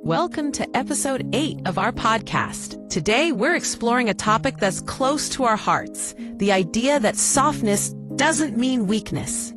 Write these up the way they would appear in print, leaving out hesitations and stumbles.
Welcome to episode 8 of our podcast. Today, we're exploring a topic that's close to our hearts, the idea that softness doesn't mean weakness.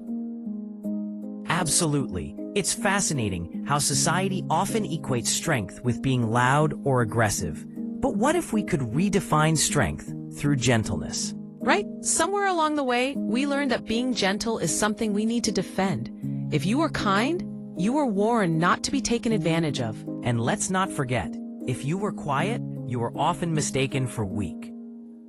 Absolutely. It's fascinating how society often equates strength with being loud or aggressive. But what if we could redefine strength through gentleness? Right? Somewhere along the way, we learned that being gentle is something we need to defend. If you are kind, you were warned not to be taken advantage of. And let's not forget, if you were quiet, you were often mistaken for weak.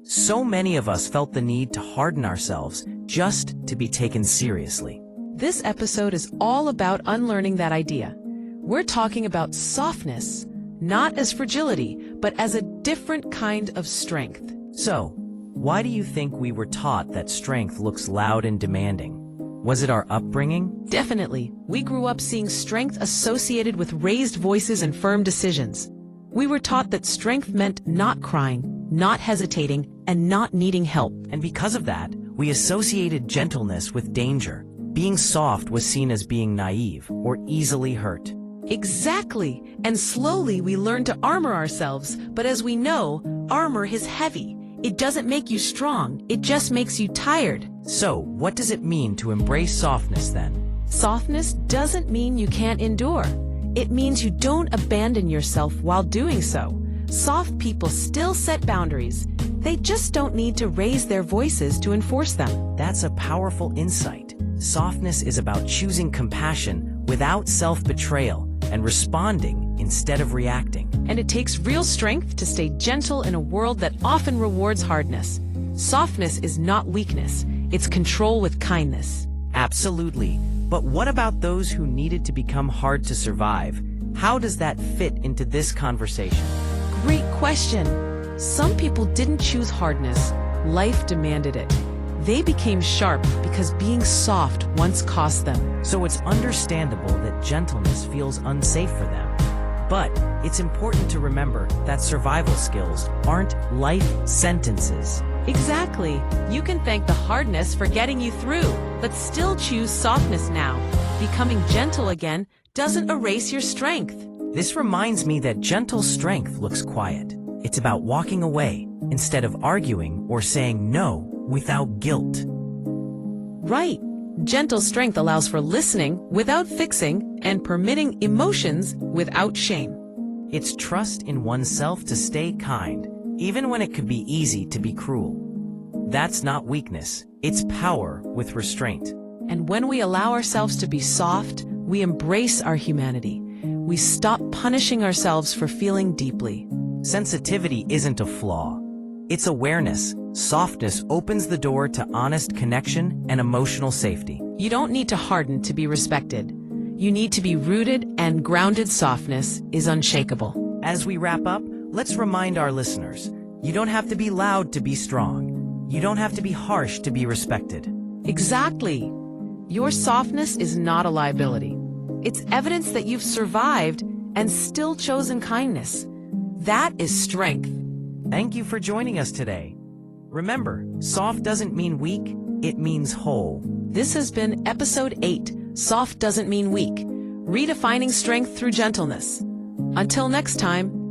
So many of us felt the need to harden ourselves just to be taken seriously. This episode is all about unlearning that idea. We're talking about softness, not as fragility, but as a different kind of strength. So, why do you think we were taught that strength looks loud and demanding? Was it our upbringing? Definitely. We grew up seeing strength associated with raised voices and firm decisions. We were taught that strength meant not crying, not hesitating, and not needing help. And because of that, we associated gentleness with danger. Being soft was seen as being naive or easily hurt. Exactly. And slowly we learned to armor ourselves. But as we know, armor is heavy. It doesn't make you strong. It just makes you tired. So, what does it mean to embrace softness then? Softness doesn't mean you can't endure. It means you don't abandon yourself while doing so. Soft people still set boundaries. They just don't need to raise their voices to enforce them. That's a powerful insight. Softness is about choosing compassion without self-betrayal and responding instead of reacting. And it takes real strength to stay gentle in a world that often rewards hardness. Softness is not weakness. It's control with kindness. Absolutely. But what about those who needed to become hard to survive? How does that fit into this conversation? Great question. Some people didn't choose hardness. Life demanded it. They became sharp because being soft once cost them. So it's understandable that gentleness feels unsafe for them. But it's important to remember that survival skills aren't life sentences. Exactly. You can thank the hardness for getting you through, but still choose softness now. Becoming gentle again doesn't erase your strength. This reminds me that gentle strength looks quiet. It's about walking away instead of arguing or saying no without guilt. Right. Gentle strength allows for listening without fixing and permitting emotions without shame. It's trust in oneself to stay kind, even when it could be easy to be cruel. That's not weakness, it's power with restraint. And when we allow ourselves to be soft, we embrace our humanity. We stop punishing ourselves for feeling deeply. Sensitivity isn't a flaw. It's awareness. Softness opens the door to honest connection and emotional safety. You don't need to harden to be respected. You need to be rooted, and grounded. Softness is unshakable. As we wrap up, let's remind our listeners, you don't have to be loud to be strong. You don't have to be harsh to be respected. Exactly. Your softness is not a liability. It's evidence that you've survived and still chosen kindness. That is strength. Thank you for joining us today. Remember, soft doesn't mean weak, it means whole. This has been episode 8, Soft Doesn't Mean Weak, redefining strength through gentleness. Until next time,